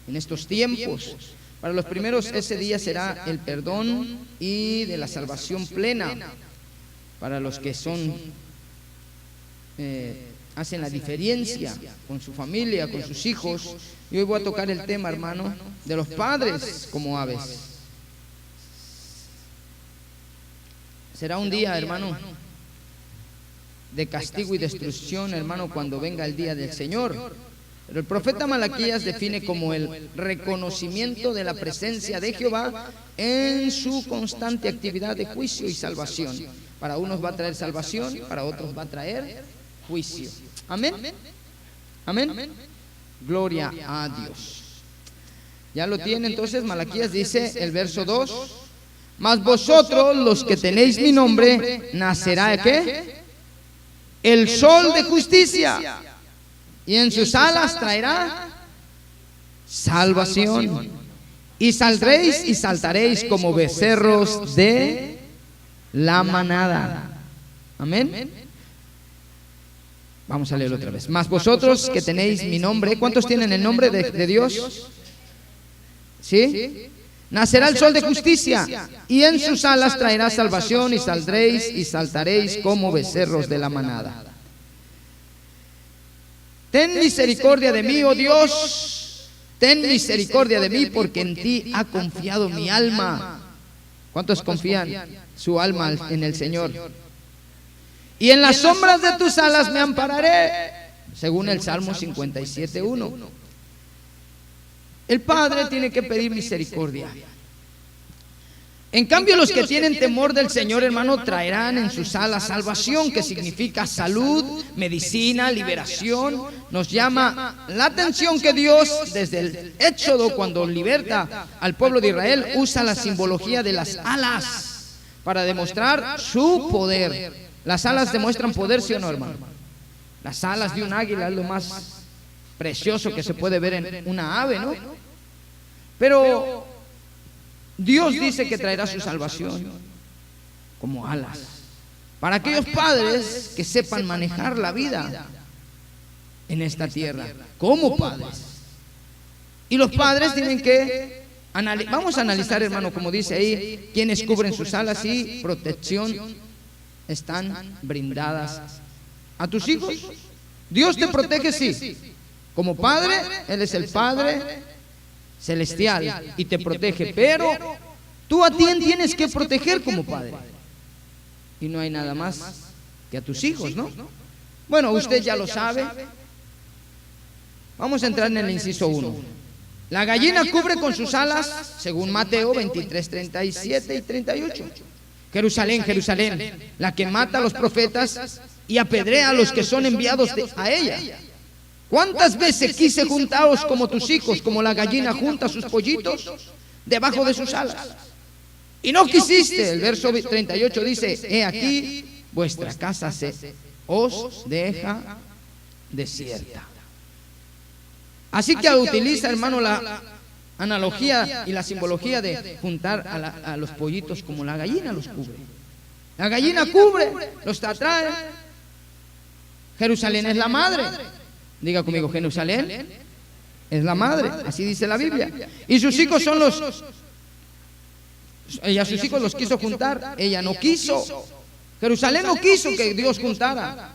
en estos tiempos. Para los primeros ese día será el perdón y de la salvación plena. Para los que son hacen la diferencia con su familia, con sus hijos. Y hoy voy a tocar el tema, hermano, de los padres como aves. Será un día, hermano, de castigo y destrucción, hermano, cuando venga el día del Señor. Pero el profeta Malaquías define como el reconocimiento de la presencia de Jehová en su constante actividad de juicio y salvación. Para unos va a traer salvación, para otros va a traer juicio. Amén. Amén. Gloria a Dios. Ya lo tiene entonces. Malaquías dice el verso 2: mas vosotros los que tenéis mi nombre, nacerá ¿qué? El sol de justicia, y en sus alas traerá salvación, y saldréis y saltaréis como becerros de la manada. Amén. Vamos a leerlo otra vez. Mas vosotros que tenéis mi nombre, ¿cuántos tienen el nombre de Dios? ¿Sí? Nacerá el sol de justicia, y en sus alas traerá salvación, y saldréis y saltaréis como becerros de la manada. Ten misericordia de mí, oh Dios, ten misericordia de mí, porque en ti ha confiado mi alma. ¿Cuántos confían su alma en el Señor? Y en las sombras de tus alas me ampararé, según el Salmo 57:1. El Padre tiene que pedir misericordia. En cambio, los que tienen temor del Señor, hermano, traerán en sus alas salvación, que significa salud, medicina, liberación. Nos llama la atención que Dios, desde el Éxodo, cuando liberta al pueblo de Israel, usa la simbología de las alas para demostrar su poder. Las alas demuestran poder, ¿sí o no, hermano? Las alas de un águila es lo más precioso que se puede ver en una ave, ¿no? Pero Dios dice que traerá su salvación como alas para aquellos padres que sepan manejar la vida en esta tierra como padres. Y los padres tienen que vamos a analizar, hermano, como dice ahí, quienes cubren sus alas y protección están brindadas a tus hijos. Dios te protege, sí. Como padre, Él es el Padre celestial y te protege, pero tú a ti tienes que proteger como padre. Y no hay nada más que a tus hijos, ¿no? Bueno, usted ya lo sabe. Vamos a entrar en el inciso 1. La gallina cubre con sus alas, según Mateo 23:37 y 38. Jerusalén, Jerusalén, la que mata a los profetas y apedrea a los que son enviados a ella. ¿Cuántas veces quise juntaros como tus hijos, como la gallina junta sus pollitos debajo de sus alas? Y no quisiste. El verso 38 dice: he aquí, vuestra casa se os deja desierta. Así que utiliza, hermano, la analogía y la simbología de juntar a los pollitos como la gallina los cubre. La gallina cubre, los atrae. Jerusalén es la madre. Diga conmigo, Jerusalén es la madre, así dice la Biblia. Y sus hijos son ella a sus hijos los quiso juntar, ella no quiso. Jerusalén no quiso que Dios juntara.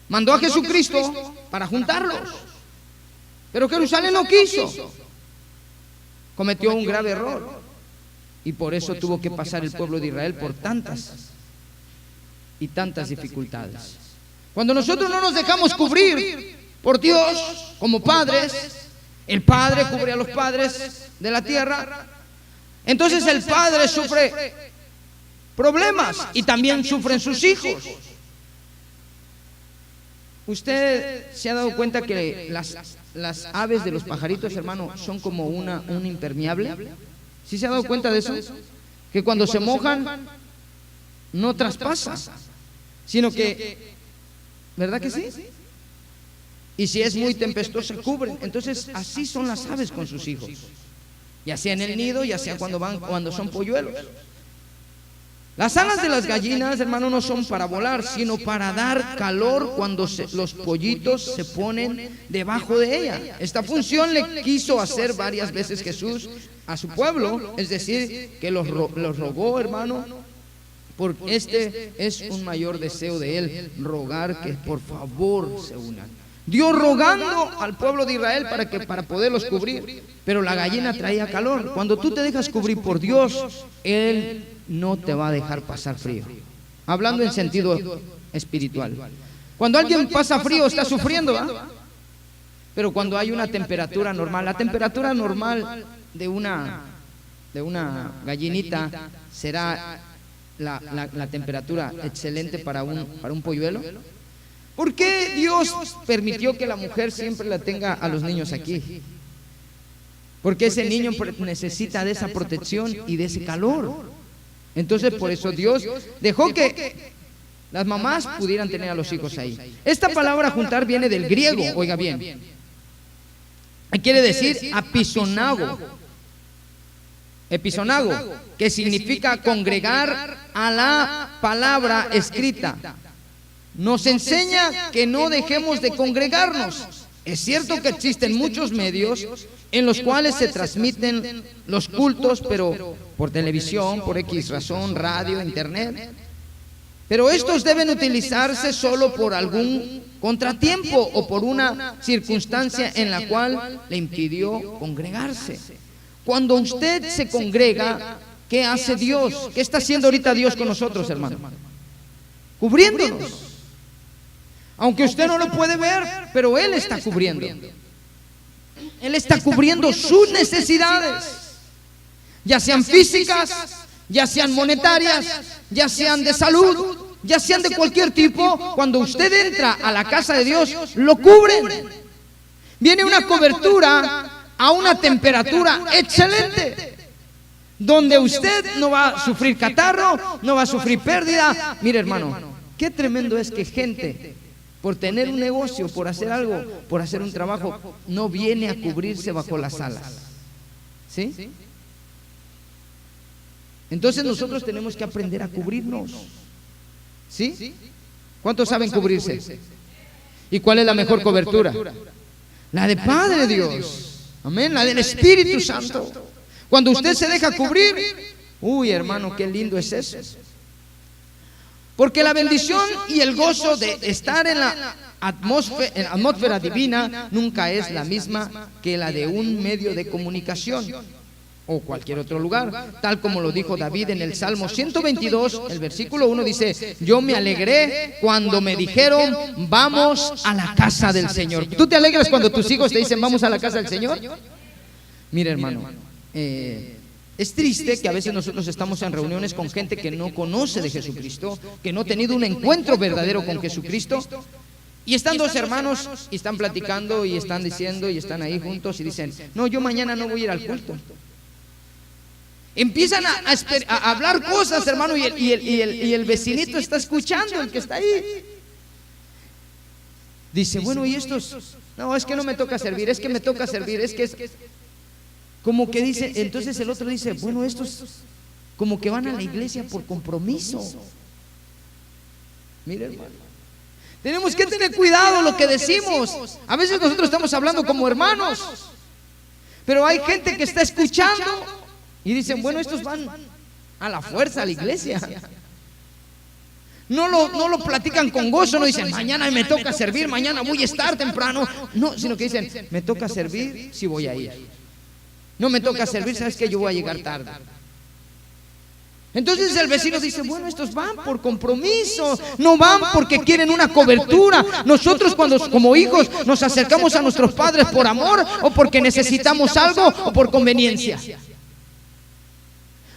Mandó a Jesucristo para juntarlos, pero Jerusalén no quiso. Cometió un grave error y por eso tuvo que pasar el pueblo de Israel por tantas y tantas dificultades. Cuando nosotros no nos dejamos cubrir por Dios como padres, el Padre cubre a los padres de la tierra, entonces el Padre sufre problemas y también sufren sus hijos. ¿Usted se ha dado cuenta que las aves de los pajaritos, hermano, son como un impermeable? ¿Sí se ha dado cuenta de eso? Que cuando se mojan no traspasa, sino que, ¿verdad que sí? Y si es muy tempestuosa, cubren. Entonces así son las aves con sus hijos, ya sea en el nido, ya sea cuando son polluelos. Las alas de las gallinas, hermano, no son para volar, sino para dar calor cuando los pollitos se ponen debajo de ella. Esta función le quiso hacer varias veces Jesús a su pueblo, es decir, que los rogó, hermano, porque este es un mayor deseo de él, rogar que por favor se unan. Dios rogando al pueblo de Israel para poderlos cubrir, pero la gallina traía calor. Cuando tú te dejas cubrir por Dios, Él no te va a dejar pasar frío. Hablando en sentido espiritual. Cuando alguien pasa frío está sufriendo, ¿verdad? Pero cuando hay una temperatura normal, la temperatura normal de una gallinita será la temperatura excelente para un polluelo. ¿Por qué Dios permitió que la mujer siempre la tenga a los niños aquí? Porque ese niño necesita de esa protección y de ese calor. Entonces por eso Dios dejó que las mamás pudieran tener a los hijos ahí. Esta palabra juntar viene del griego, oiga bien. Quiere decir apisonago. Episonago, que significa congregar a la palabra escrita. Nos enseña que no dejemos de congregarnos. Es cierto que existen muchos medios en los cuales se transmiten los cultos, pero por televisión, por X razón, radio, internet. Pero estos deben utilizarse solo por algún contratiempo o por una circunstancia en la cual le impidió congregarse. Cuando usted se congrega, ¿qué hace Dios? ¿Qué está haciendo ahorita Dios con nosotros, hermano? Cubriéndonos. Aunque usted no lo puede ver, pero Él está cubriendo. Él está cubriendo sus necesidades, ya sean físicas, ya sean monetarias, ya sean de salud, ya sean de cualquier tipo. Cuando usted entra a la casa de Dios, lo cubren. Viene una cobertura a una temperatura excelente, donde usted no va a sufrir catarro, no va a sufrir pérdida. Mire, hermano, qué tremendo es que gente, por tener un negocio, por hacer algo, por hacer un trabajo, no viene a cubrirse bajo las alas. ¿Sí? Entonces nosotros tenemos que aprender a cubrirnos. ¿Sí? ¿Cuántos saben cubrirse? ¿Y cuál es la mejor cobertura? La de Padre Dios. Amén, la del Espíritu Santo. Cuando usted se deja cubrir, uy, hermano, qué lindo es eso. Porque la bendición y el gozo de estar en la atmósfera divina nunca es la misma que la de un medio de comunicación o cualquier otro lugar, tal como lo dijo David en el Salmo 122, el versículo 1 dice: yo me alegré cuando me dijeron vamos a la casa del Señor. ¿Tú te alegras cuando tus hijos te dicen vamos a la casa del Señor? Mira, hermano, es triste que a veces nosotros estamos en reuniones con gente que no conoce de Jesucristo, que no ha tenido un encuentro verdadero con Jesucristo, y están dos hermanos y están platicando y están diciendo y están ahí juntos y dicen: no, yo mañana no voy a ir al culto. Empiezan a hablar cosas, hermano, y el vecinito está escuchando, el que está ahí. Dice: bueno, ¿y estos? No, es que no me toca servir, es que me toca servir, es que es... Como que dice, entonces el otro dice: bueno, estos como que van a la iglesia por compromiso. Mire, hermano, tenemos que tener cuidado lo que decimos. A veces nosotros estamos hablando como hermanos, pero hay gente que está escuchando y dicen: bueno, estos van a la fuerza a la iglesia. No lo platican con gozo, no dicen: mañana me toca servir, mañana voy a estar temprano. No, sino que dicen: me toca servir, si voy a ir. No me toca servir, sabes que yo voy a llegar tarde. Entonces el vecino dice: bueno, estos van por compromiso, no van porque quieren una cobertura. Nosotros cuando como hijos nos acercamos a nuestros padres por amor o porque necesitamos algo o por conveniencia.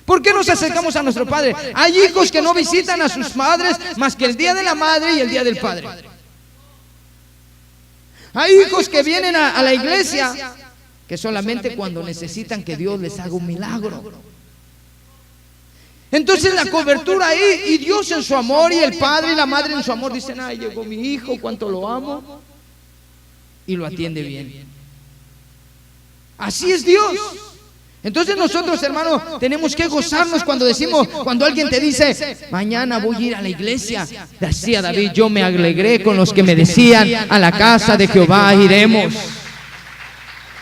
¿Por qué nos acercamos a nuestro padre? Hay hijos que no visitan a sus padres más que el día de la madre y el día del padre. Hay hijos que vienen a la iglesia que solamente cuando necesitan que Dios les haga un milagro. Entonces la cobertura ahí, y Dios en su amor, y el padre y la madre en su amor dicen: ay, llegó mi hijo, cuánto lo amo, y lo atiende bien. Así es Dios. Entonces nosotros, hermano, tenemos que gozarnos cuando decimos, cuando alguien te dice, mañana voy a ir a la iglesia. Decía David, yo me alegré con los que me decían, a la casa de Jehová iremos.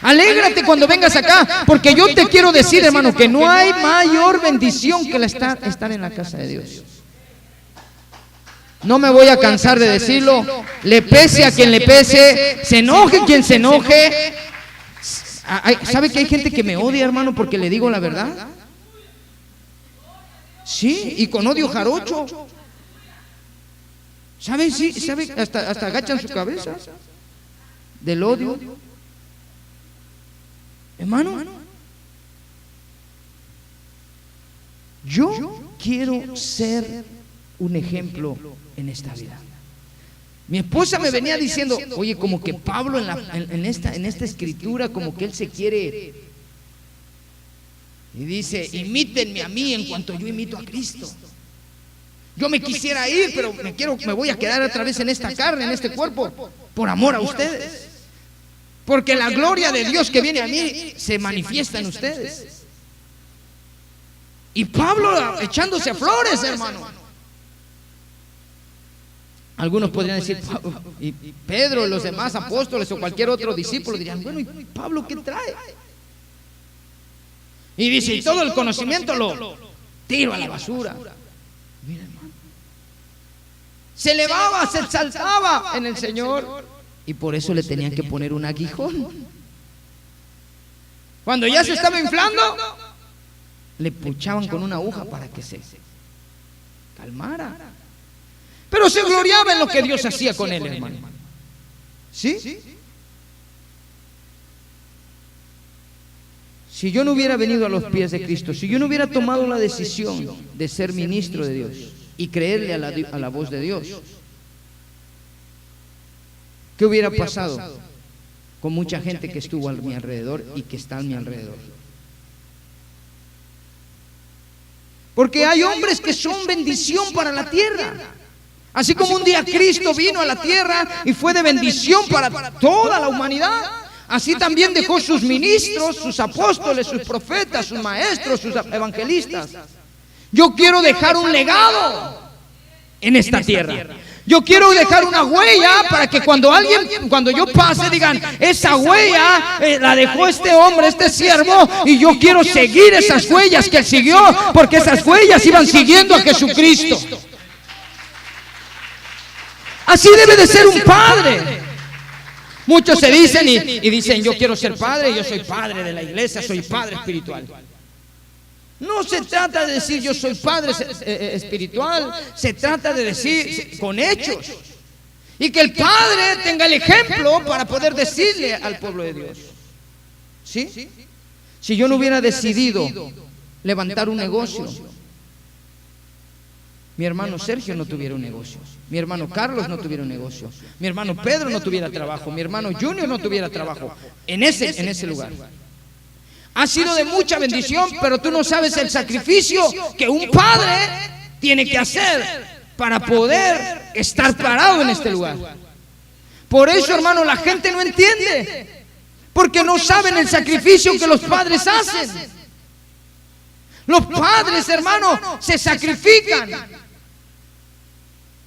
Alégrate cuando vengas acá, porque yo te quiero decir, hermano, que no hay mayor bendición que estar en la casa de Dios. No me voy a cansar de decirlo, le pese a quien le pese, se enoje quien se enoje. ¿Sabe que hay gente que me odia, hermano, porque le digo la verdad? Sí, y con odio jarocho. ¿Sabe? Sí, ¿sabe? Hasta agachan su cabeza del odio. Hermano, yo quiero ser un ejemplo en esta vida. Mi esposa me venía diciendo, oye, como que Pablo en esta escritura, como que él se quiere, y dice, imítenme a mí en cuanto yo imito a Cristo. Yo me quisiera ir, pero me voy a quedar otra vez en esta carne, en este cuerpo, por amor a ustedes. Porque la gloria de Dios que viene a mí se manifiesta en ustedes. Y Pablo echándose flores, hermano. Algunos podrían decir, y Pedro, los demás apóstoles o cualquier otro discípulo dirían, bueno, ¿y Pablo qué trae? Y dice, y todo el conocimiento lo tiro a la basura. Mira, hermano, se elevaba, se exaltaba en el Señor, y por eso le tenían que poner un aguijón. Cuando ya se estaba inflando, le puchaban con una aguja para que se calmara. Pero se gloriaba en lo que Dios hacía con él, hermano. ¿Sí? Si yo no hubiera venido a los pies de Cristo, si yo no hubiera tomado la decisión de ser ministro de Dios y creerle a la voz de Dios, ¿qué hubiera pasado con mucha gente que estuvo a mi alrededor y que está a mi alrededor? Porque hay hombres que son bendición para la tierra. Así como un día Cristo vino a la tierra y fue de bendición para toda la humanidad, así también dejó sus ministros, sus apóstoles, sus profetas, sus maestros, sus evangelistas. Yo quiero dejar un legado en esta tierra. Yo quiero dejar una huella para que cuando yo pase digan, esa huella la dejó este hombre, este siervo, y yo quiero seguir esas huellas que él siguió, porque esas huellas iban siguiendo a Jesucristo. Así debe de ser un padre. Muchos se dicen y dicen, yo quiero ser padre, yo soy padre de la iglesia, soy padre espiritual. No se trata de decir yo soy padre espiritual, se trata de decir con hechos. Y que el padre tenga el ejemplo para poder decirle al pueblo de Dios. ¿Sí? Si yo no hubiera decidido levantar un negocio, mi hermano Sergio no tuviera un negocio, mi hermano Carlos no tuviera un negocio, mi hermano Pedro no tuviera trabajo, mi hermano Junior no tuviera trabajo en ese lugar. Ha sido de mucha bendición, pero tú no sabes el sacrificio que un padre tiene que hacer para poder estar parado en este lugar. Por eso, hermano, la gente no entiende, porque no saben el sacrificio que los padres hacen. Los padres, hermano, se sacrifican.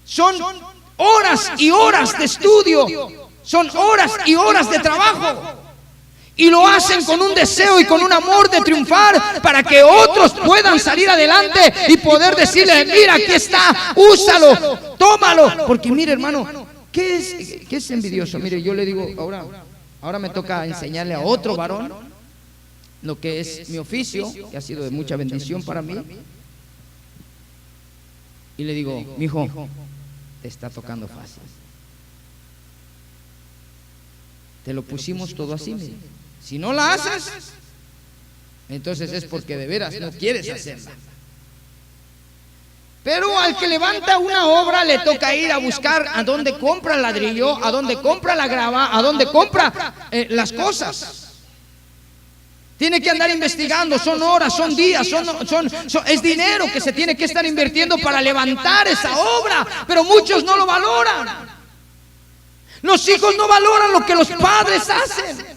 Son horas y horas de estudio, son horas y horas de trabajo. Y lo hacen con un deseo y con un amor de triunfar para que otros puedan salir adelante y poder decirle, mira, aquí está, úsalo, tómalo. Porque mire, hermano, ¿qué es envidioso? Mire, yo le digo, ahora me toca enseñarle a otro varón lo que es mi oficio, que ha sido de mucha bendición para mí. Y le digo, mijo, te está tocando fácil. Te lo pusimos todo así, mire. Si no la haces, entonces es porque de veras no quieres hacerla. Pero al que levanta una obra le toca ir a buscar a dónde compra el ladrillo, a dónde compra la grava, a dónde compra las cosas. Tiene que andar investigando, son horas, son días, es dinero que se tiene que estar invirtiendo para levantar esa obra, pero muchos no lo valoran. Los hijos no valoran lo que los padres hacen.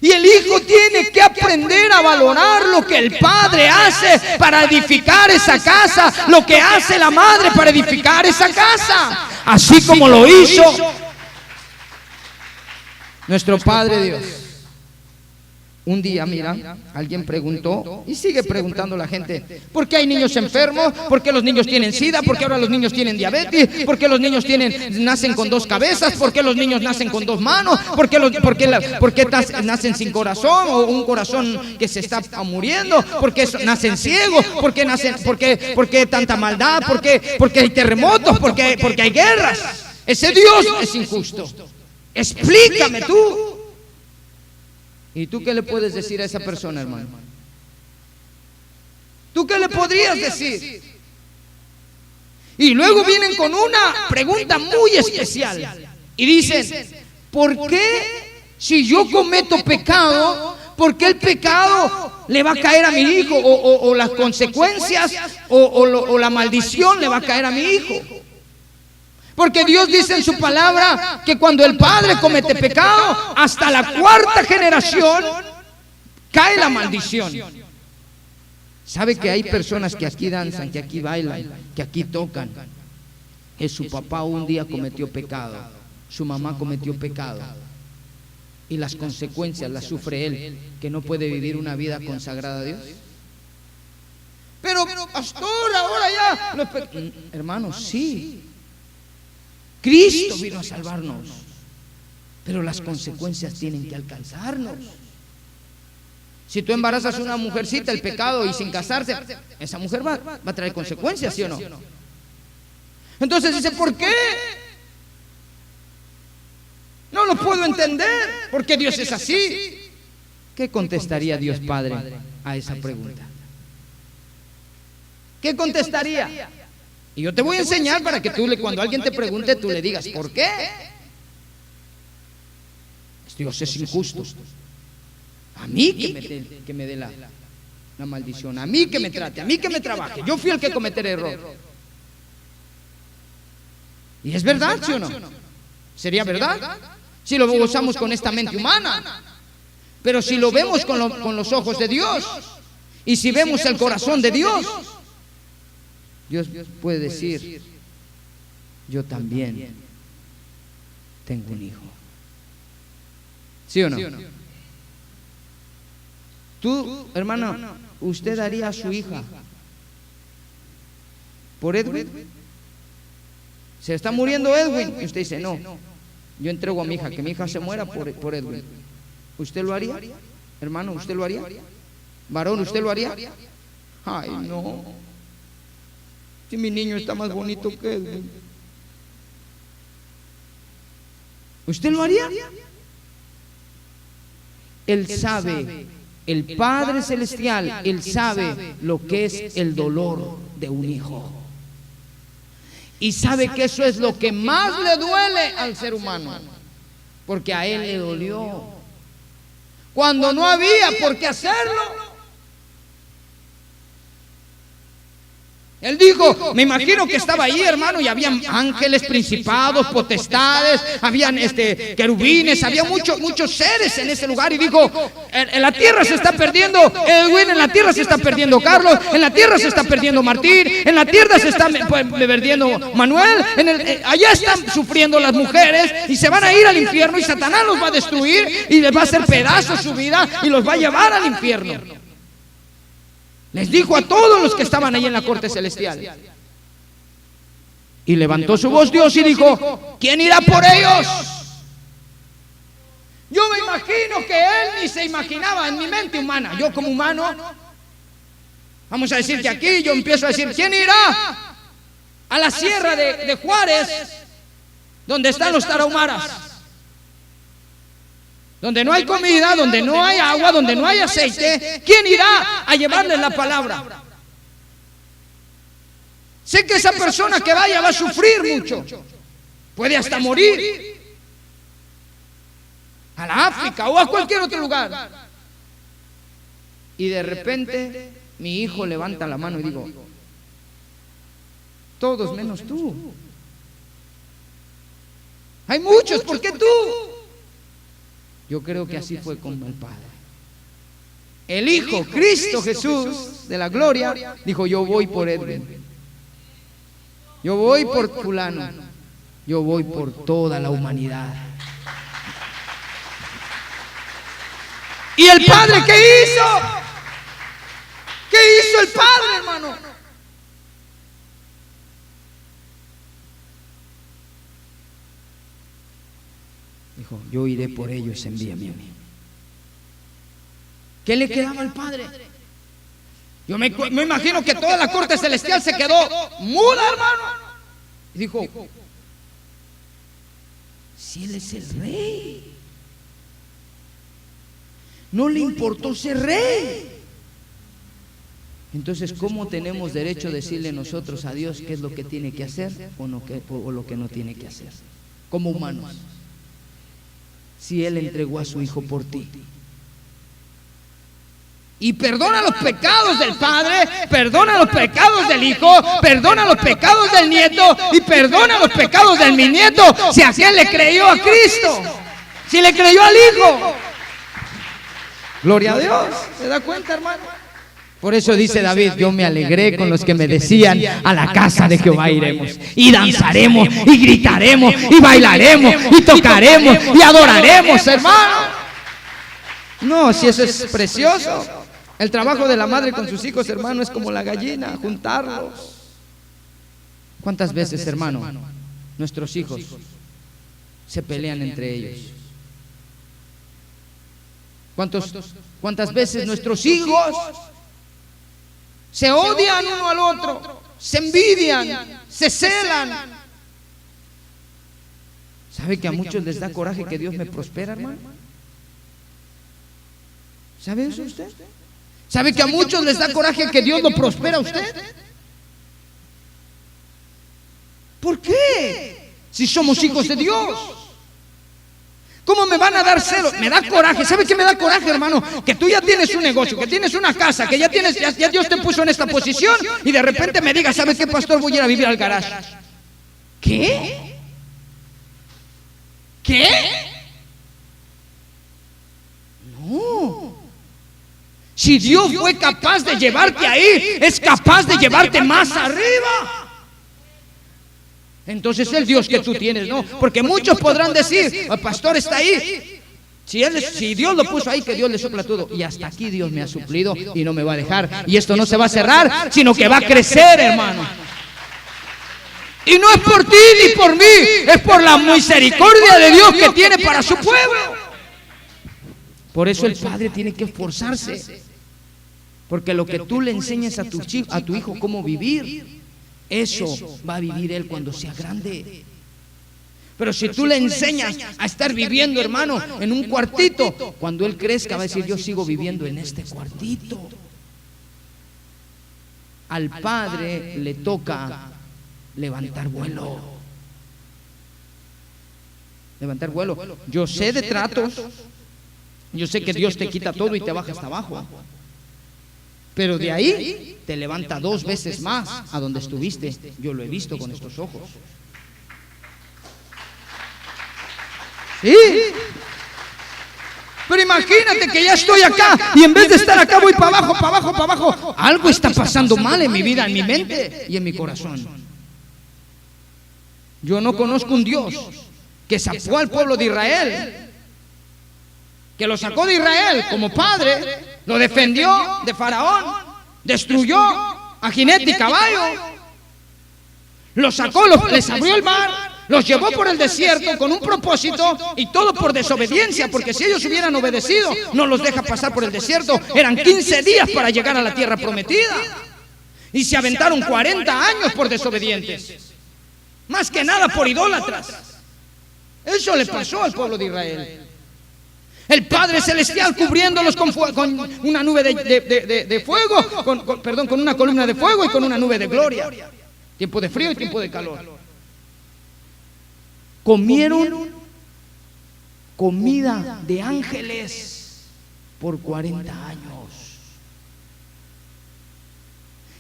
Y el hijo tiene que aprender a valorar lo que el padre hace para edificar esa casa, lo que hace la madre para edificar esa casa, así como lo hizo nuestro Padre Dios. Un día, mira, alguien preguntó, y sigue preguntando la gente, ¿por qué hay niños enfermos? ¿Por qué los niños tienen sida? ¿Por qué ahora los niños tienen diabetes? ¿Por qué los niños nacen con 2 cabezas? ¿Por qué los niños nacen con 2 manos? ¿Por qué nacen sin corazón o un corazón que se está muriendo? ¿Por qué nacen ciegos? ¿Por qué tanta maldad? ¿Por qué hay terremotos? ¿Por qué hay guerras? Ese Dios es injusto. Explícame tú. ¿Y tú qué le puedes decir a esa persona, hermano? ¿Tú qué le podrías decir? Y luego vienen con una pregunta muy especial y dicen, ¿por qué si yo cometo pecado, por qué el pecado le va a caer a mi hijo? O las consecuencias o la maldición le va a caer a mi hijo. Porque Dios dice en su palabra que cuando el padre comete pecado, hasta la 4ª generación cae la maldición. ¿Sabe que hay personas que aquí danzan, que aquí bailan, que aquí tocan? Que su papá un día cometió pecado, su mamá cometió pecado, y las consecuencias las sufre él, que no puede vivir una vida consagrada a Dios. Pero pastor, ahora ya... Hermanos, sí, Cristo vino a salvarnos, pero las consecuencias tienen que alcanzarnos. Si tú embarazas a una mujercita, el pecado, y sin casarse, esa mujer va a traer consecuencias, ¿sí o no? Entonces dice, ¿por qué? No lo puedo entender, porque Dios es así. ¿Qué contestaría Dios Padre a esa pregunta? ¿Qué contestaría? Y yo te voy a enseñar para que tú, cuando alguien te pregunte, tú le digas, ¿por qué? Dios es injusto. A mí que me dé la maldición, a mí que me trate, a mí que me trabaje. Yo fui el que cometeré error. ¿Y es verdad, sí o no? ¿Sería verdad? Si lo gozamos con esta mente humana. Pero si lo vemos con los ojos de Dios, y si vemos el corazón de Dios, Dios puede decir, yo también tengo un hijo. ¿Sí o no? Tú, hermano, ¿usted daría a su hija por Edwin? Se está muriendo Edwin, y usted dice, no, yo entrego a mi hija, que mi hija se muera por Edwin. ¿Usted lo haría? Hermano, ¿usted lo haría? Varón, ¿usted lo haría? Ay, no. Si mi niño está más bonito que Edwin. ¿Usted lo haría? Él sabe, el Padre Celestial, Él sabe lo que es el dolor de un hijo. Y sabe que eso es lo que más le duele al ser humano, porque a Él le dolió cuando no había por qué hacerlo. Él dijo, me imagino que estaba ahí, hermano, y habían ángeles, principados, potestades, habían querubines, había muchos seres en ese lugar, y dijo, en la tierra se está perdiendo Edwin, en la tierra se está perdiendo Carlos, en la tierra se está perdiendo Martín, en la tierra se está perdiendo Manuel, allá están sufriendo las mujeres, y se van a ir al infierno, y Satanás los va a destruir, y les va a hacer pedazos su vida, y los va a llevar al infierno. Les dijo a todos los que estaban ahí en la corte celestial. Y levantó su voz Dios y dijo, ¿quién irá por ellos? Yo me imagino que él ni se imaginaba en mi mente humana. Yo como humano, vamos a decir que aquí yo empiezo a decir, ¿quién irá a la sierra de Juárez, donde están los tarahumaras? Donde no hay comida, donde no hay agua, donde no hay aceite, ¿quién irá a llevarles la palabra? Sé que esa persona que vaya va a sufrir mucho, puede hasta morir, a la África o a cualquier otro lugar. Y de repente mi hijo levanta la mano y digo, todos menos tú. Hay muchos, ¿por qué tú? Yo creo que así fue con el Padre. El Hijo, Cristo Jesús de la gloria, dijo: yo voy por Edwin, yo voy por fulano, yo voy por toda la humanidad. ¿Y el Padre qué hizo? ¿Qué hizo el Padre, hermano? Dijo: yo iré por ellos, envíame a mí. ¿Qué le quedaba al Padre? Yo me imagino que toda la corte celestial se quedó muda, hermano. Y dijo: si Él es el Rey, no le importó ser Rey. Entonces, ¿cómo tenemos derecho a decirle nosotros a Dios qué es lo que tiene que hacer o lo que no tiene que hacer? Como humanos, si Él entregó a su Hijo por ti. Y perdona los pecados del Padre, perdona los pecados del Hijo, perdona los pecados del Nieto y perdona los pecados del bisnieto, si a quien le creyó a Cristo, si le creyó al Hijo. Gloria a Dios. ¿Se da cuenta, hermano? Por eso dice David: yo me alegré con los que me decían: a la casa de Jehová iremos, y danzaremos, y gritaremos, y bailaremos, y tocaremos, y adoraremos, hermano. No, si eso es precioso. El trabajo de la madre con sus hijos, hermano, es como la gallina, juntarlos. ¿Cuántas veces, hermano, nuestros hijos se pelean entre ellos? ¿Cuántas veces nuestros hijos se odian uno al otro, se envidian, se celan? ¿Sabe que a muchos les da coraje que Dios me prospera, hermano? ¿Sabe eso usted? ¿Sabe que a muchos les da coraje que Dios lo prospera a usted? ¿Por qué? Si somos hijos de Dios. ¿Cómo me van a dar celos? Me da coraje. ¿Sabe qué me da coraje, hermano? Que tú ya tienes un negocio, que tienes una casa, que ya Dios te puso en esta posición, y de repente me digas: ¿sabe qué, pastor? Voy a ir a vivir al garage. ¿Qué? ¿Qué? No. Si Dios fue capaz de llevarte ahí, es capaz de llevarte más arriba. Entonces el Dios que tú tienes, ¿no? Porque muchos podrán decir: el pastor está ahí. Si Dios lo puso ahí, que Dios le supla todo. Y hasta aquí Dios me ha suplido y no me va a dejar. Y esto no se va a cerrar, sino que va a crecer, hermano. Y no es por ti ni por mí, es por la misericordia de Dios que tiene para su pueblo. Por eso el padre tiene que esforzarse, porque lo que tú le enseñes a tu hijo cómo vivir, eso va a vivir él cuando sea grande. Pero si tú le enseñas a estar viviendo, hermano, en un cuartito, cuando él crezca va a decir: yo sigo viviendo en este cuartito. Al padre le toca levantar vuelo. Levantar vuelo. Yo sé de tratos. Yo sé que Dios te quita todo y te baja hasta abajo. Pero de ahí te levanta 2 veces más a donde estuviste. Yo lo he visto con estos ojos. Sí. Pero imagínate que ya estoy acá y en vez de estar acá voy para abajo, para abajo, para abajo. Algo está pasando mal en mi vida, en mi mente y en mi corazón. Yo no conozco un Dios que sacó al pueblo de Israel, que lo sacó de Israel como padre, lo defendió de Faraón, destruyó a jinete y caballo, lo sacó, les abrió el mar, los llevó por el desierto con un propósito, y todo por desobediencia, porque si ellos hubieran obedecido, no los deja pasar por el desierto. Eran 15 días para llegar a la tierra prometida, y se aventaron 40 años por desobedientes, más que nada por idólatras. Eso le pasó al pueblo de Israel. El Padre Celestial cubriéndolos con una nube de fuego, con una columna de fuego y con una nube de gloria. Tiempo de frío y tiempo de calor. Comieron comida de ángeles por 40 años.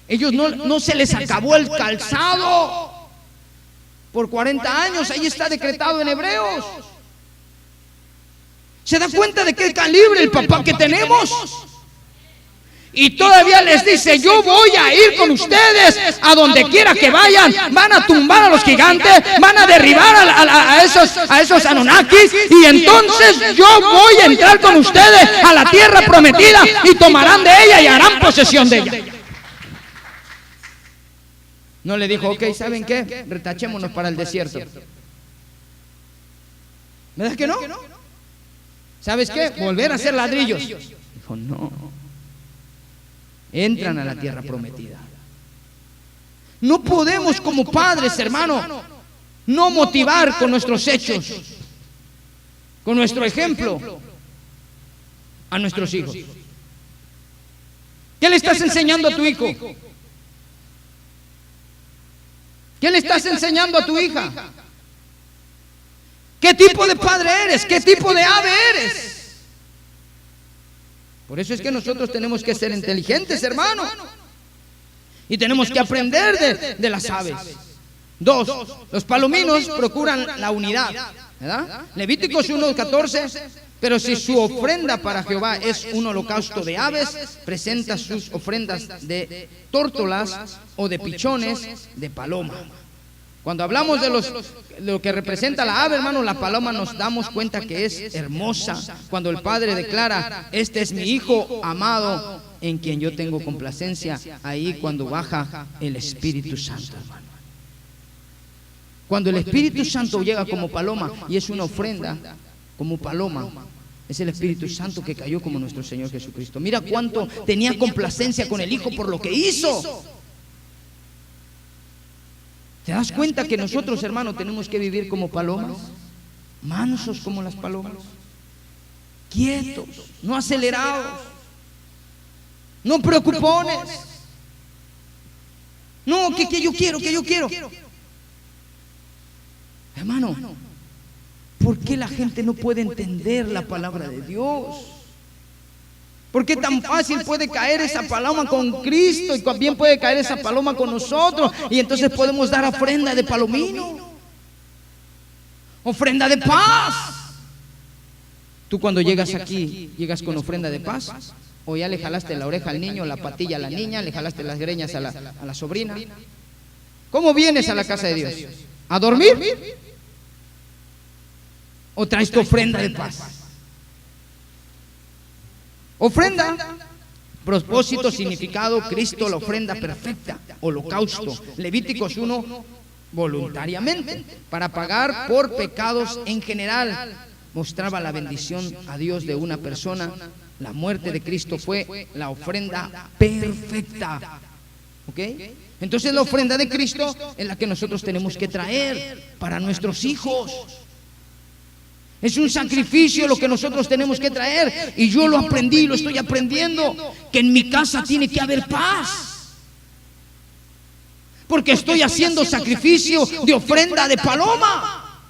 Ellos no se les acabó el calzado por 40 años. Ahí está decretado en Hebreos. ¿Se da cuenta de qué calibre el papá que tenemos? Y todavía les dice, yo voy a ir con ustedes a donde quiera que vayan. Van a tumbar a los gigantes, van a derribar a esos Anunnakis, y entonces yo voy a entrar con ustedes a la tierra prometida y tomarán de ella y harán posesión de ella. No le dijo, ok, ¿saben qué? Retachémonos para el desierto. ¿Verdad que no? ¿Sabes qué? Volver a hacer ladrillos. Dijo, no. Entran a la tierra prometida. No podemos como padres, hermano, no motivar con nuestros hechos, con nuestro ejemplo a nuestros hijos. ¿Qué le estás enseñando a tu hijo? ¿Qué le estás enseñando a tu hija? ¿Qué tipo de padre eres? ¿Qué tipo de ave eres? Por eso es que nosotros tenemos que ser inteligentes, hermano. Y tenemos que aprender de las aves. Dos, los palominos procuran la unidad, ¿verdad? Levíticos 1:14. Pero si su ofrenda para Jehová es un holocausto de aves, presenta sus ofrendas de tórtolas o de pichones de paloma. Cuando hablamos de lo que representa la ave, hermano, la paloma, nos damos cuenta que es hermosa. Cuando el Padre declara, este es mi Hijo amado, en quien yo tengo complacencia, ahí cuando baja el Espíritu Santo, hermano. Cuando el Espíritu Santo llega como paloma y es una ofrenda como paloma, es el Espíritu Santo que cayó como nuestro Señor Jesucristo. Mira cuánto tenía complacencia con el Hijo por lo que hizo. ¿Te das cuenta que nosotros, hermano, tenemos que vivir como palomas? Mansos como las palomas, quietos, no acelerados, no preocupones. No, que yo quiero. Hermano, ¿por qué la gente no puede entender la palabra de Dios? ¿Por qué tan fácil puede caer esa paloma con Cristo y también puede caer esa paloma con nosotros? Y entonces podemos dar ofrenda de palomino, ofrenda de paz. Tú cuando llegas aquí, llegas con ofrenda de paz, o ya le jalaste la oreja al niño, la patilla a la niña, le jalaste las greñas a la sobrina. ¿Cómo vienes a la casa de Dios? ¿A dormir? ¿O traes tu ofrenda de paz? Ofrenda, propósito, significado, Cristo, la ofrenda perfecta, holocausto. Levíticos 1, voluntariamente, para pagar por pecados en general. Mostraba la bendición a Dios de una persona. La muerte de Cristo fue la ofrenda perfecta. ¿Ok? Entonces la ofrenda de Cristo es la que nosotros tenemos que traer para nuestros hijos. Es un sacrificio lo que nosotros tenemos que traer. Y yo lo aprendí, lo estoy aprendiendo, que en mi casa tiene que haber paz, porque estoy haciendo sacrificio de ofrenda de paloma.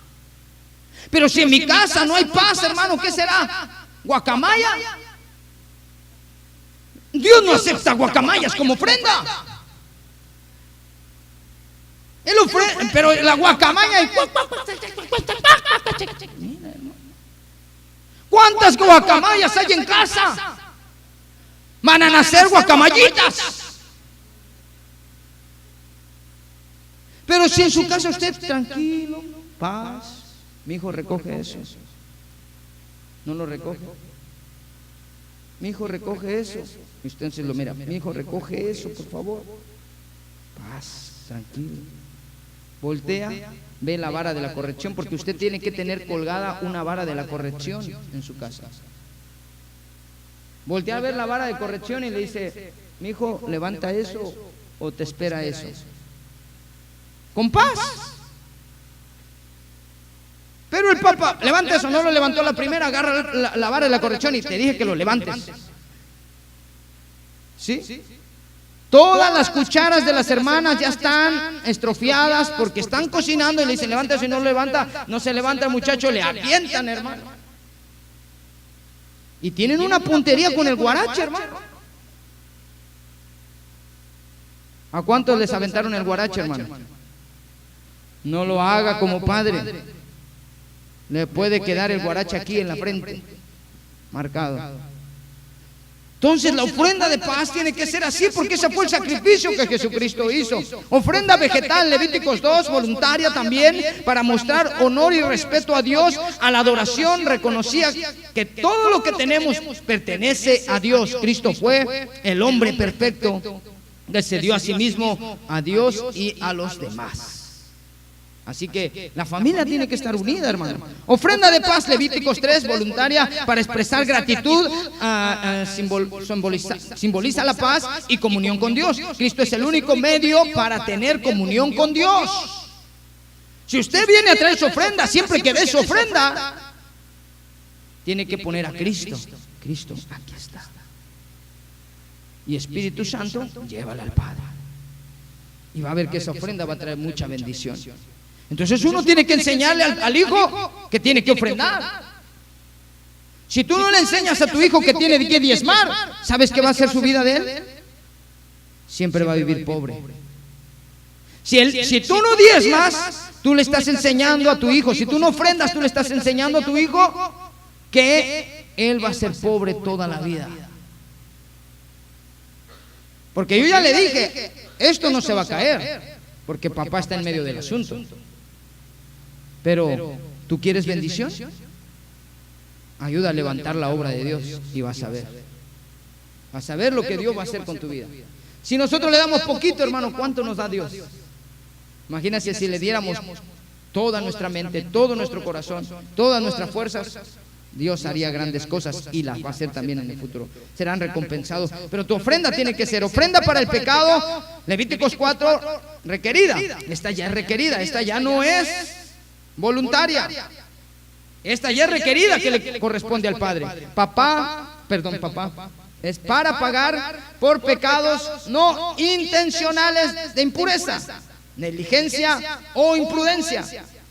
Pero si en mi casa no hay paz, hermano, ¿qué será? ¿Guacamaya? Dios no acepta guacamayas como ofrenda. Pero la guacamaya, ¿cuántas guacamayas hay en casa? Van a nacer guacamayitas. Pero si en su casa usted tranquilo, paz, mi hijo recoge eso. No lo recoge. Mi hijo recoge eso. Y usted se lo mira, mi hijo recoge eso, por favor. Paz, tranquilo. Voltea, ve la vara de la corrección, porque usted tiene que tener colgada una vara de la corrección en su casa. Voltea a ver la vara de corrección y le dice, mi hijo, levanta eso o te espera eso. Con paz. Pero el papá, levanta eso, no lo levantó la primera, agarra la vara de la corrección y te dije que lo levantes. ¿Sí? Todas las cucharas de las hermanas ya están estrofiadas porque están cocinando y le dicen, levanta eso, y no lo levanta, no se levanta el muchacho, le avientan, hermano. Y tienen una puntería con el guarache, hermano. ¿A cuántos les aventaron el guarache, hermano? No lo haga como padre. Le puede quedar el guarache aquí en la frente. marcado. Entonces la ofrenda de paz tiene que ser así, porque ese fue el sacrificio que Jesucristo hizo. Ofrenda vegetal, Levíticos 2, voluntaria también, para mostrar honor y respeto a Dios. A la adoración reconocía que todo lo que tenemos pertenece a Dios. Cristo fue el hombre perfecto que se dio a sí mismo a Dios y a los demás. Así que la familia tiene que estar unida, hermano. Ofrenda de paz, Levíticos 3, voluntaria, para expresar gratitud, simboliza la paz y comunión con Dios. Cristo es el único medio para tener comunión con Dios. Si usted viene a traer su ofrenda, siempre que dé su ofrenda, tiene que poner a Cristo. Cristo, aquí está. Y Espíritu Santo, llévala al Padre. Y va a ver que esa ofrenda va a traer mucha bendición. Entonces uno tiene que enseñarle al hijo que tiene que ofrendar. Si tú no le enseñas a tu hijo que tiene que diezmar, ¿sabes qué va a ser su vida de él? Siempre va a vivir pobre. Si tú no diezmas, tú le estás enseñando a tu hijo. Si tú no ofrendas, tú le estás enseñando a tu hijo que él va a ser pobre toda la vida. Porque yo ya le dije, esto no se va a caer, porque papá está en medio del asunto. Pero, ¿tú quieres bendición? Ayuda a levantar la obra de Dios y vas a ver. Vas a ver lo que Dios va a hacer con tu vida. Si nosotros le damos poquito, hermano, ¿cuánto nos da Dios? Imagínate si le diéramos toda nuestra mente, todo nuestro corazón, todas nuestras fuerzas. Dios haría grandes cosas y las va a hacer también en el futuro. Serán recompensados. Pero tu ofrenda tiene que ser ofrenda para el pecado. Levíticos 4, requerida. Esta ya es requerida, esta ya no es voluntaria. Esta ya es requerida, que le corresponde al Padre. Papá, es para pagar por pecados no intencionales de impureza, negligencia o imprudencia.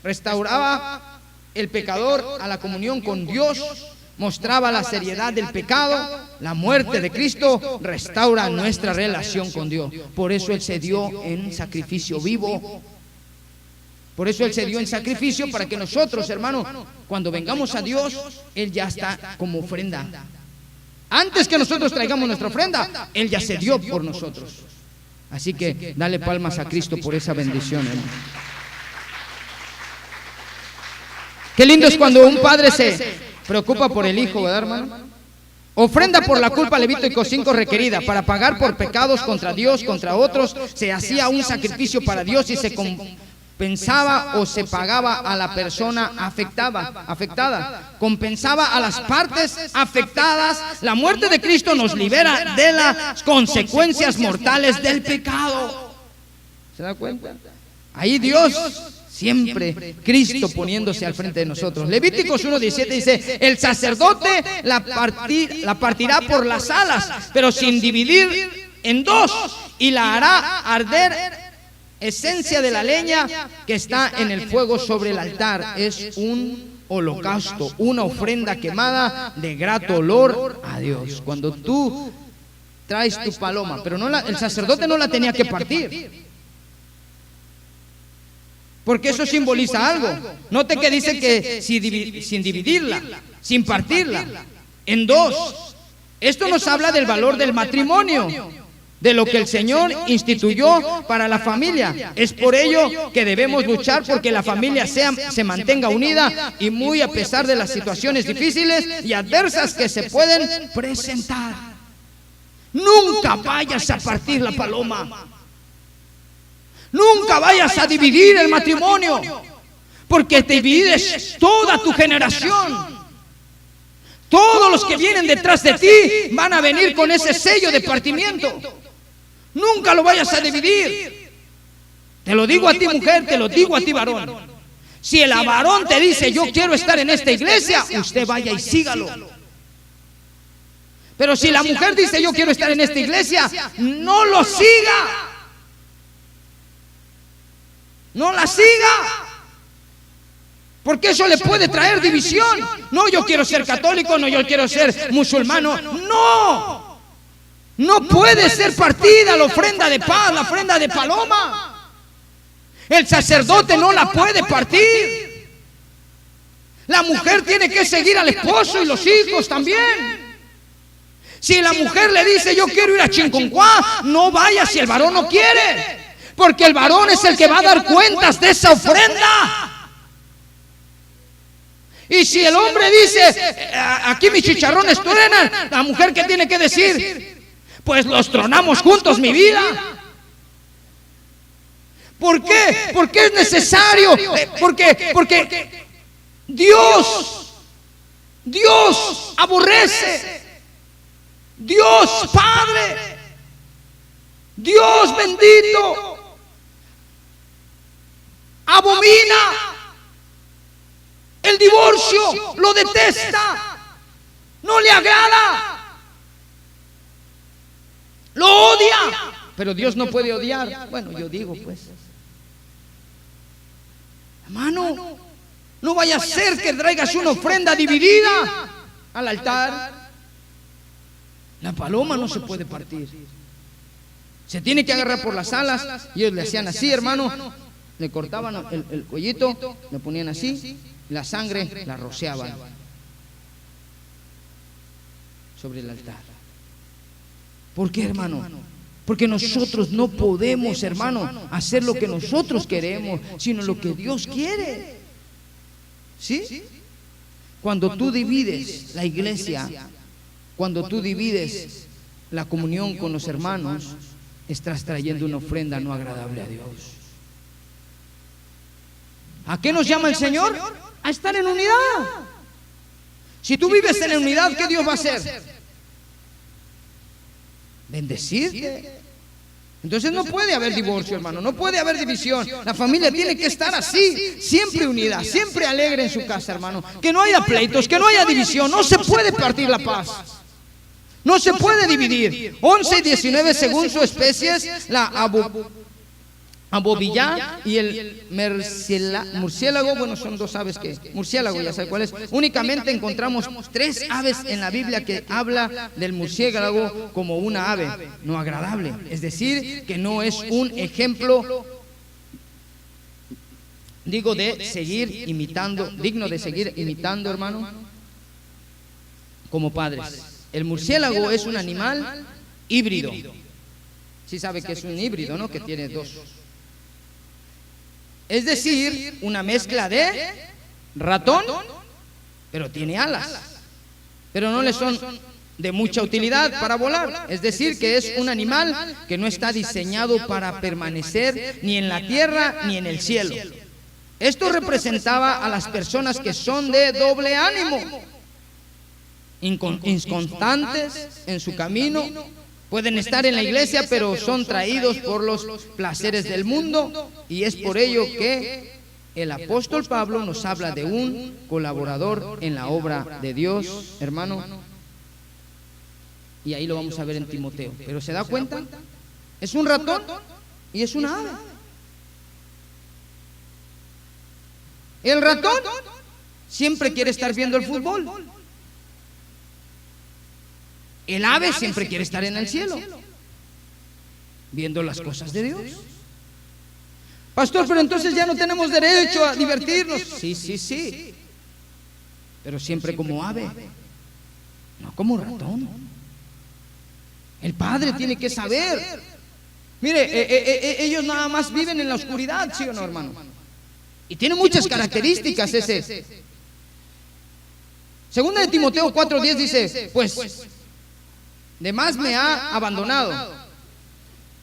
Restauraba el pecador a la comunión con Dios, mostraba la seriedad del pecado. La muerte de Cristo restaura nuestra relación con Dios. Por eso Él se dio en sacrificio vivo. Por eso Él se dio en sacrificio, para que nosotros, hermanos, cuando vengamos a Dios, Él ya está como ofrenda. Antes que nosotros traigamos nuestra ofrenda, Él ya se dio por nosotros. Así que dale palmas a Cristo por esa bendición, hermano. Qué lindo es cuando un padre se preocupa por el hijo, ¿verdad, hermano? Ofrenda por la culpa, Levítico 5, requerida para pagar por pecados contra Dios, contra otros. Se hacía un sacrificio para Dios y se compensaba o se pagaba a la persona afectada. Compensaba a las partes afectadas. La muerte de Cristo nos libera de las consecuencias mortales del pecado. ¿Se da cuenta? Ahí Dios siempre, Cristo poniéndose al frente de nosotros. Levíticos 1:17 dice: el sacerdote la partirá por las alas, pero sin dividir en dos, y la hará arder esencia de la leña que está en el fuego sobre el altar. Es un holocausto, una ofrenda quemada de grato olor a Dios. Cuando tú traes tu paloma, pero no el sacerdote no la tenía que partir, porque eso simboliza algo. Note que dice que sin dividirla, sin partirla en dos. Esto nos habla del valor del matrimonio, de lo que el Señor instituyó para la familia. Es por ello que debemos luchar porque la familia se mantenga unida, y muy a pesar de las situaciones difíciles y adversas que se pueden presentar. Nunca vayas a partir la paloma. Nunca vayas a dividir el matrimonio, porque te divides toda tu generación. Todos los que vienen detrás de ti van a venir con ese sello de partimiento. Nunca lo vayas a dividir. Te lo digo a ti, mujer, te lo digo a ti, varón. Si el varón te dice: yo quiero estar en esta iglesia, usted vaya y sígalo. Pero si la mujer dice: yo quiero estar en esta iglesia, no lo siga. No la siga, porque eso le puede traer división. No, yo quiero ser católico, no, yo quiero ser musulmano. No, no puede ser partida la ofrenda de paz, la ofrenda de paloma. El sacerdote no la puede partir. La mujer tiene que seguir al esposo y los hijos también. Si la mujer le dice yo quiero ir a Chinconcuá, no vaya si el varón no quiere, porque el varón es el que va a dar cuentas de esa ofrenda. Y si el hombre dice aquí mis chicharrones truenan, la mujer ¿qué tiene que decir? Pues los tronamos juntos, mi vida. ¿Por qué? Porque es necesario, porque Dios aborrece, Dios Padre, Dios bendito, abomina el divorcio, lo detesta, no le agrada, lo odia. Pero Dios no puede odiar. Bueno, yo digo pues, hermano, no vaya a ser que traigas una ofrenda dividida al altar. La paloma no se puede partir, se tiene que agarrar por las alas. Y ellos le hacían así, hermano, le cortaban el cuellito, le ponían así, la sangre la rociaban sobre el altar. ¿Por qué, hermano? Porque nosotros no podemos, hermano, hacer lo que nosotros queremos, sino lo que Dios quiere. ¿Sí? Cuando tú divides la iglesia, cuando tú divides la comunión con los hermanos, estás trayendo una ofrenda no agradable a Dios. ¿A qué nos llama el Señor? A estar en unidad. Si tú vives en unidad, ¿qué Dios va a hacer? Bendecirte. Entonces no puede haber divorcio, hermano, no puede haber división. La familia tiene que estar así, siempre unida, siempre alegre en su casa, hermano. Que no haya pleitos, que no haya división. No se puede partir la paz, no se puede dividir. 11 y 19 según sus especies, la abobillá y el murciélago. Bueno, son dos aves que, murciélago ya sabe cuál es. Únicamente encontramos 3 aves en la Biblia que habla del murciélago como una ave no agradable, es decir, que no es un ejemplo, digo, de seguir imitando, digno de seguir imitando, hermano, como padres. El murciélago es un animal híbrido. Sí sabe que es un híbrido, ¿no? Que tiene dos. Es decir, una mezcla de ratón, pero tiene alas, pero no le son de mucha utilidad para volar. Es decir, que es un animal que no está diseñado para permanecer ni en la tierra ni en el cielo. Esto representaba a las personas que son de doble ánimo, inconstantes en su camino. Pueden estar en la iglesia, pero son traídos por los placeres del mundo, y es por ello que el apóstol Pablo nos habla de un colaborador en la obra de Dios, hermano, y ahí lo vamos a ver en Timoteo. Pero ¿se da cuenta? Es un ratón y es una ave. El ratón siempre quiere estar viendo el fútbol. El ave siempre quiere estar en el cielo, viendo las cosas de Dios. Pastor, pero entonces ya no tenemos derecho a divertirnos. Sí, pero siempre como ave, no como ratón. El padre tiene que saber. Mire, ellos nada más viven en la oscuridad, ¿sí o no, hermano? Y tiene muchas características ese. Segunda de Timoteo 4:10 dice, pues Demas me ha abandonado,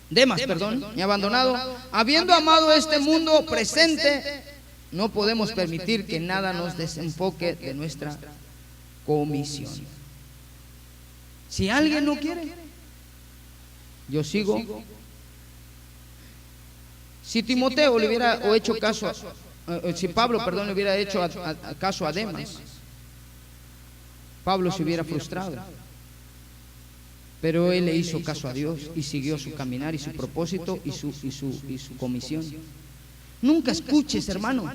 me ha abandonado, habiendo amado este mundo presente. No podemos permitir que nada nos desenfoque de nuestra comisión. Si alguien no quiere, yo sigo. Si Timoteo le hubiera hecho caso, si Pablo, perdón, le hubiera hecho caso a Demas, Pablo se hubiera frustrado. Pero él le hizo caso a Dios y siguió su caminar y su propósito y su comisión. Nunca escuches, hermano,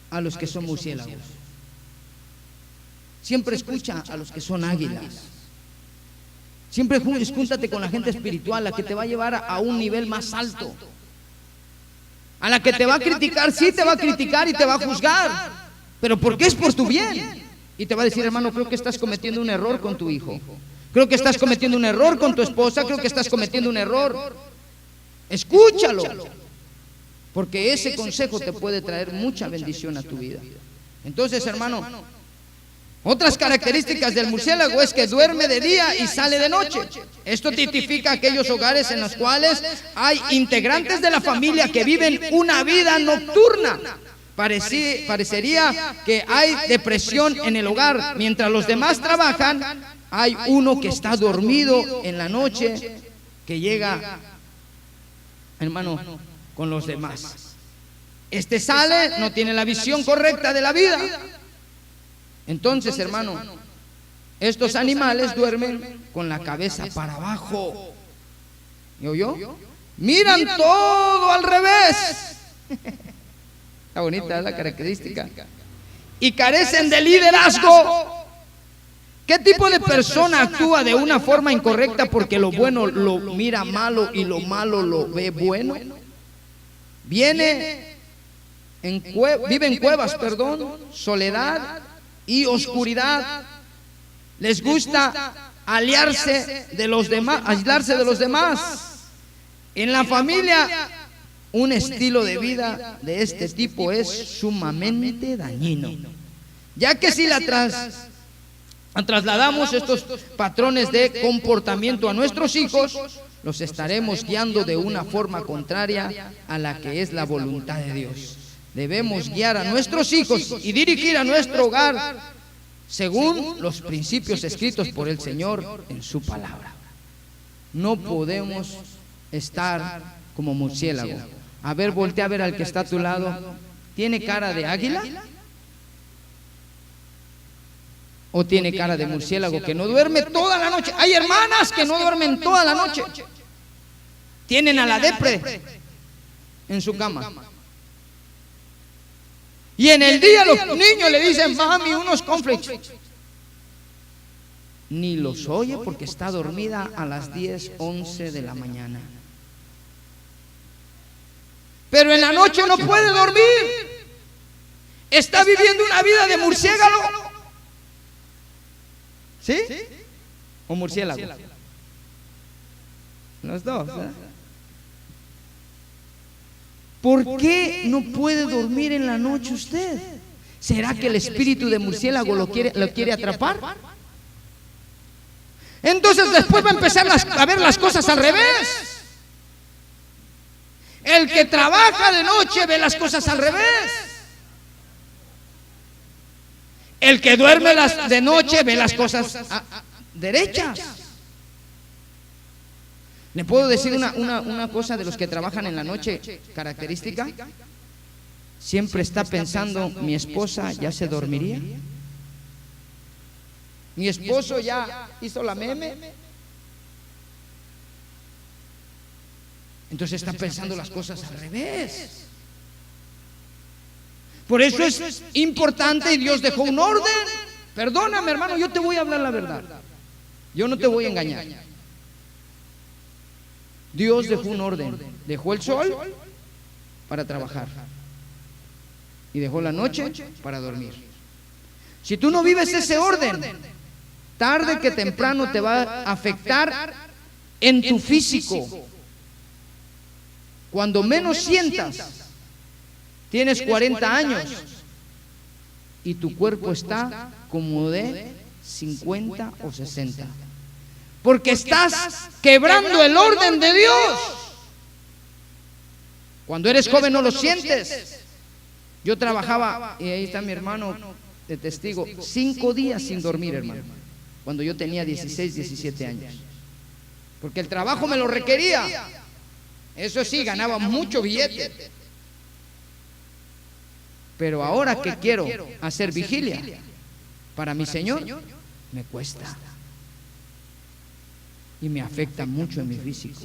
a los que son murciélagos. Siempre escucha a los que son águilas. Siempre júntate con la gente espiritual, la que te va a llevar a un nivel más alto. A la que te va a criticar, sí te va a criticar y te va a juzgar, pero porque es por tu bien. Y te va a decir, hermano, creo que estás cometiendo un error con tu hijo. Creo que estás cometiendo un error con tu esposa. Creo que estás cometiendo un error. Escúchalo, porque ese consejo te puede traer mucha bendición a tu vida. Entonces, hermano, otras características del murciélago es que duerme de día y sale de noche. Esto tipifica aquellos hogares en los cuales hay integrantes de la familia que viven una vida nocturna. Parecería que hay depresión en el hogar. Mientras los demás trabajan, hay uno que está dormido en la noche, que llega, hermano, con los demás. Este sale, no tiene la visión correcta de la vida. Entonces, hermano, estos animales duermen con la cabeza para abajo. ¿Me oyó? Miran todo al revés. Está bonita la característica. Y carecen de liderazgo. ¿Qué tipo de persona actúa de una forma incorrecta porque lo bueno lo mira malo y lo malo lo ve bueno? Vive en cuevas, soledad y oscuridad. Les gusta aislarse de los demás. En la familia, un estilo de vida de este tipo es sumamente dañino, ya que si trasladamos estos patrones de comportamiento a nuestros hijos, los estaremos guiando de una forma contraria a la que es la voluntad de Dios. Debemos guiar a nuestros hijos y dirigir a nuestro hogar según los principios escritos por el Señor en su palabra. No podemos estar como murciélago. A ver, voltea a ver al que está a tu lado. ¿Tiene cara de águila? ¿O tiene cara de murciélago que no duerme toda la noche? Hay hermanas que no duermen toda la noche. Tienen a la depre en su cama. Y en el día los niños le dicen, mami, unos cornflakes. Ni los oye porque está dormida a las 10, 11 de la mañana. Pero en la noche no puede dormir. Está viviendo una vida de murciélago. ¿Sí? ¿O murciélago? Los dos, ¿verdad? ¿Por qué no puede dormir en la noche usted? ¿Será que el espíritu de murciélago lo quiere atrapar? Entonces después va a empezar a ver las cosas al revés. El que trabaja de noche ve las cosas al revés. El que duerme de noche ve las cosas derechas. ¿Le puedo decir una cosa de los que trabajan en la noche característica? Siempre está pensando, mi esposa ya se dormiría. Mi esposo ya hizo la meme. Entonces está pensando las cosas al revés. Por eso es importante y Dios dejó un orden. Perdóname, hermano, yo te voy a hablar la verdad. Yo no te voy a engañar. Dios dejó un orden. Dejó el sol para trabajar y dejó la noche para dormir. Si tú no vives ese orden, tarde que temprano te va a afectar en tu físico. Cuando menos sientas, tienes 40 años y tu cuerpo está como de 50 o 60. Porque estás quebrando el orden de Dios. Cuando eres joven no lo sientes. Yo trabajaba, y ahí está mi hermano de testigo, 5 días sin dormir, hermano, cuando yo tenía 16, 17 años. Porque el trabajo me lo requería. Eso sí, ganaba mucho billete. Pero ahora que quiero hacer vigilia para mi Señor, me cuesta. Y me afecta mucho en mi físico.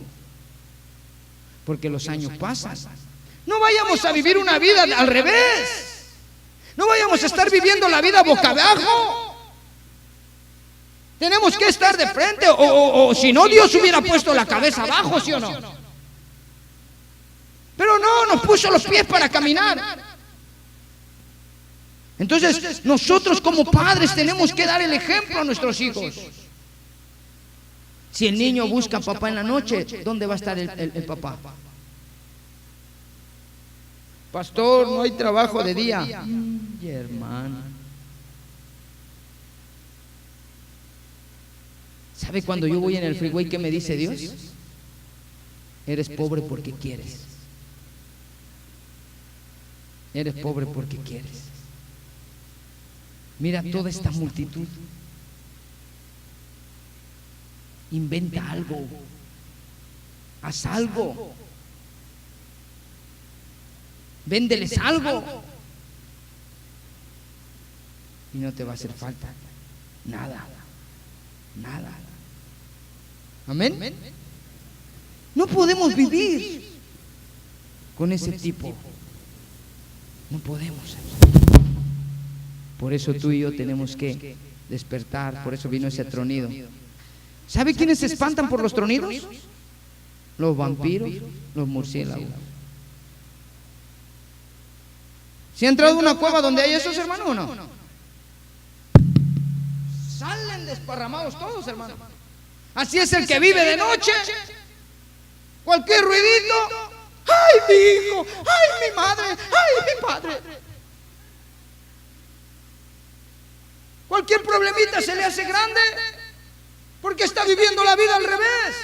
Porque los años pasan. No vayamos a vivir una vida al revés. No vayamos a estar viviendo la vida boca abajo. Tenemos que estar de frente. O si no, Dios hubiera puesto la cabeza abajo, ¿sí o no? Pero no, nos puso los pies para caminar. Entonces, nosotros como padres tenemos que dar el ejemplo a nuestros hijos. Si el niño busca a papá en la noche, ¿dónde va a estar el papá? Pastor, no hay trabajo de día. Hermano, ¿sabe cuando yo voy en el freeway qué me dice Dios? Eres pobre porque quieres. Eres pobre porque quieres. Mira toda esta multitud. Inventa algo. Haz algo. Véndeles algo. Y no te va a hacer falta nada. Nada. Amén. No podemos vivir con ese tipo. No podemos. Por eso tú y yo tenemos que despertar. Por eso vino ese tronido. ¿Sabe quiénes se espantan por los tronidos? Los vampiros, los murciélagos. ¿Se ha entrado a una cueva donde hay esos, hermanos, o no? Salen desparramados todos, hermano. Así es el que vive de noche. Cualquier ruidito. ¡Ay, mi hijo! ¡Ay, mi madre! ¡Ay, mi padre! Cualquier problemita se le hace grande porque está viviendo la vida al revés.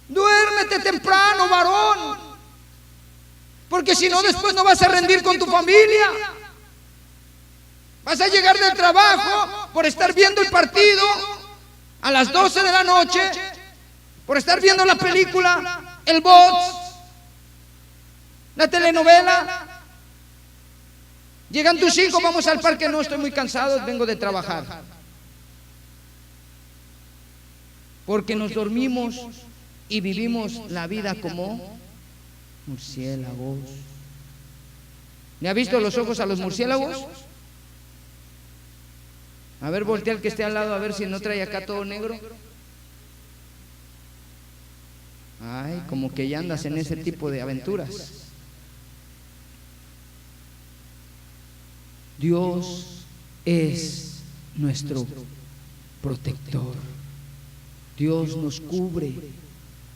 Duérmete temprano, varón, porque si no después no vas a rendir con tu familia. Vas a llegar del trabajo por estar viendo el partido a las 12 de la noche, por estar viendo la película, el box, la telenovela. Llegan tus hijos, vamos al parque, no, estoy muy cansado, vengo de trabajar. Porque nos dormimos y vivimos la vida como murciélagos. ¿Le ha visto los ojos a los murciélagos? A ver, voltea al que esté al lado, a ver si no trae acá todo negro. Ay, como que ya andas en ese tipo de aventuras. Dios es nuestro protector. Dios nos cubre,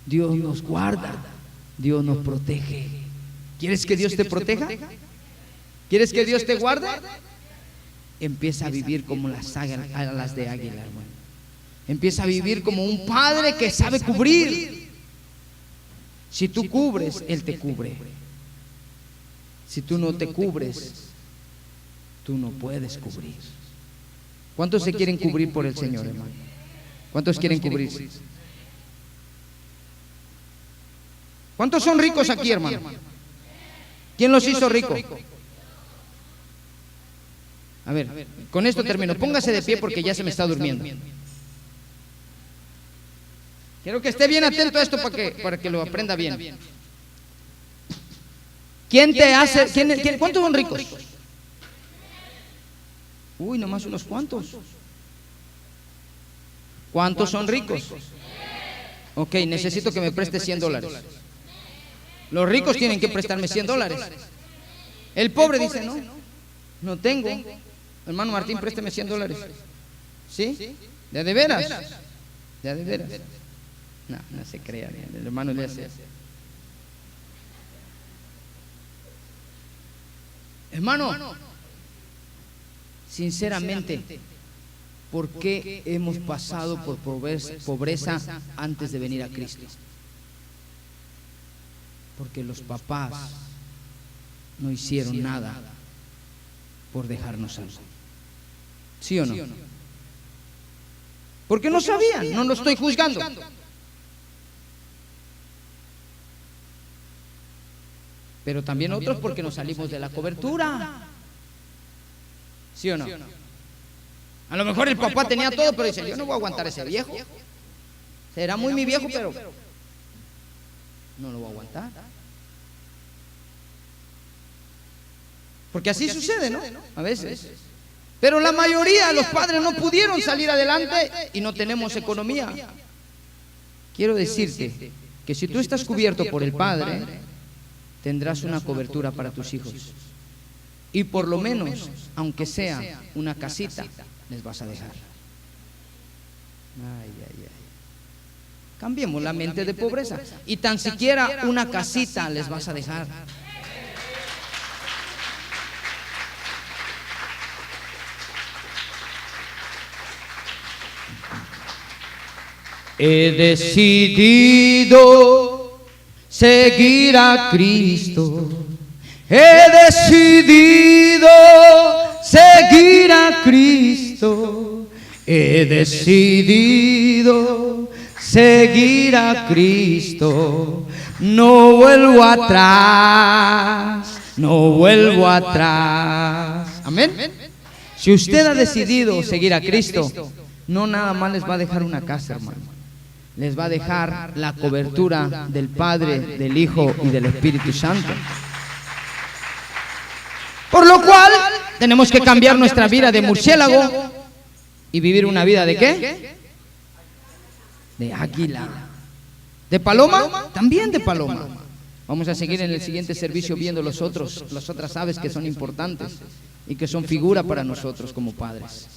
Dios nos guarda, Dios nos protege. ¿Quieres que Dios te proteja? ¿Quieres que Dios te guarde? Empieza a vivir como las alas de águila, hermano. Empieza a vivir como un padre que sabe cubrir. Si tú cubres, Él te cubre. Si tú no te cubres, tú no puedes cubrir. ¿Cuántos se quieren cubrir por el Señor, hermano? ¿Cuántos quieren cubrirse? ¿Cuántos son ricos aquí, hermano? ¿Quién los hizo ricos? A ver, con esto termino. Póngase de pie porque ya se me está durmiendo. Quiero que esté bien atento a esto para que lo aprenda bien. ¿Quién te hace? ¿Cuántos son ricos? Uy, nomás unos cuantos. ¿Cuántos son ricos? Ok, necesito que me preste $100. Los ricos tienen que prestarme $100. El pobre dice, no tengo. Hermano Martín, présteme $100. ¿Sí? ¿De veras? ¿De veras? No se crea, el hermano le hace. Hermano, sinceramente, ¿por qué hemos pasado por pobreza antes de venir a Cristo? Porque los papás no hicieron nada por dejarnos algo. ¿Sí o no? Porque no sabían, no lo estoy juzgando. Pero también otros porque nos salimos de la cobertura. ¿Sí o no? A lo mejor el papá tenía todo, pero dice, yo no voy a aguantar a ese viejo. Será muy mi viejo, pero no lo voy a aguantar. Porque así sucede, ¿no? A veces. Pero la mayoría de los padres no pudieron salir adelante y no tenemos economía. Quiero decirte que si tú estás cubierto por el Padre, tendrás una cobertura para tus hijos. Y por lo menos, aunque sea una casita, les vas a dejar. Ay, ay, ay. Cambiemos la mente de pobreza. Y tan siquiera una casita les vas a dejar. He decidido seguir a Cristo. He decidido seguir a Cristo. He decidido seguir a Cristo. No vuelvo atrás. No vuelvo atrás. Amén. Si usted ha decidido seguir a Cristo, no nada más les va a dejar una casa, hermano. Les va a dejar la cobertura del Padre, del Hijo y del Espíritu Santo. Por lo cual, tenemos que cambiar nuestra vida de murciélago y vivir una vida ¿de qué? De águila. ¿De paloma? También de paloma. Vamos a seguir en el siguiente servicio viendo las otras aves que son importantes y que son figura para nosotros como padres.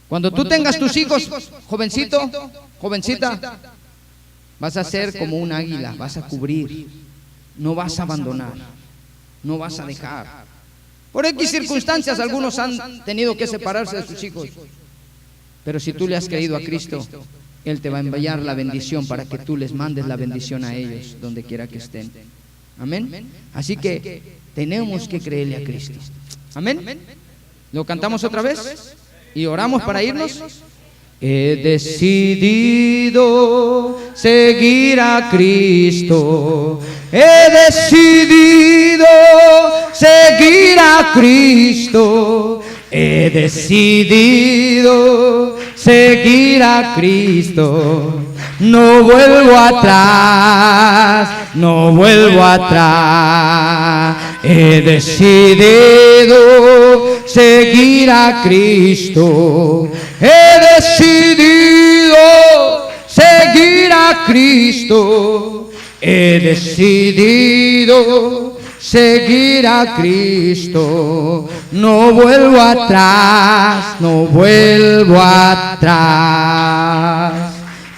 Cuando tú tengas tus hijos, jovencito, jovencita, vas a ser como un águila, vas a cubrir, no vas a abandonar, no vas a dejar. Por X circunstancias algunos han tenido que separarse de sus hijos, pero si tú le has creído a Cristo, Él te va a enviar la bendición para que tú les mandes la bendición a ellos, donde quiera que estén. Amén. Así que tenemos que creerle a Cristo. Amén. ¿Lo cantamos otra vez? Y oramos para irnos. He decidido seguir a Cristo. He decidido seguir a Cristo. He decidido seguir a Cristo. No vuelvo atrás, no vuelvo atrás. He decidido seguir a Cristo. He decidido seguir a Cristo. He decidido seguir a Cristo. No vuelvo atrás, no vuelvo atrás.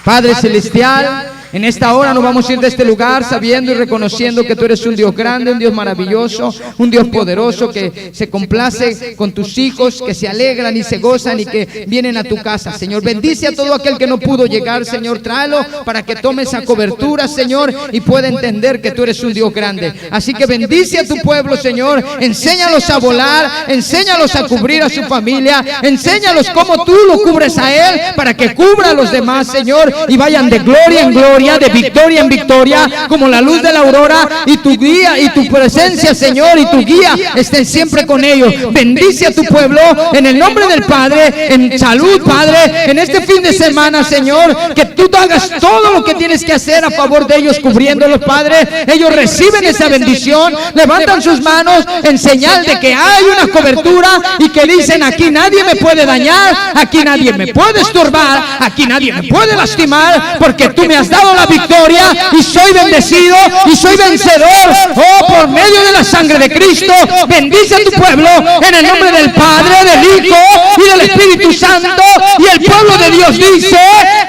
Padre Celestial, en esta hora nos vamos a ir de este lugar sabiendo y reconociendo que tú eres un Dios grande, un Dios maravilloso, un Dios poderoso que se complace con tus hijos, que se alegran y se gozan y que vienen a tu casa. Señor, bendice a todo aquel que no pudo llegar, Señor, tráelo para que tome esa cobertura, Señor, y pueda entender que tú eres un Dios grande. Así que bendice a tu pueblo, Señor, enséñalos a volar, enséñalos a cubrir a su familia, enséñalos cómo tú lo cubres a él para que cubra a los demás, Señor, y vayan de gloria en gloria, de victoria en victoria, como la luz de la aurora, y tu guía y tu presencia, Señor, y tu guía estén siempre con ellos. Bendice a tu pueblo en el nombre del Padre, en salud, Padre, en este fin de semana, Señor, que tú hagas todo lo que tienes que hacer a favor de ellos, cubriéndolos, Padre. Ellos reciben esa bendición, levantan sus manos en señal de que hay una cobertura y que dicen: aquí nadie me puede dañar, aquí nadie me puede estorbar, aquí nadie me puede lastimar, porque tú me has dado la victoria y soy bendecido y soy vencedor. Oh, por medio de la sangre de Cristo, bendice a tu pueblo en el nombre del Padre, del Hijo y del Espíritu Santo. Y el pueblo de Dios dice: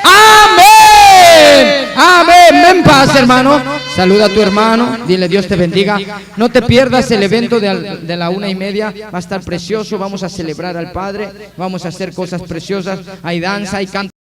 amén. Amén. Ven paz, hermano. Saluda a tu hermano, dile: Dios te bendiga. No te pierdas el evento de la 1:30. Va a estar precioso. Vamos a celebrar al Padre, vamos a hacer cosas preciosas. Hay danza, hay canto.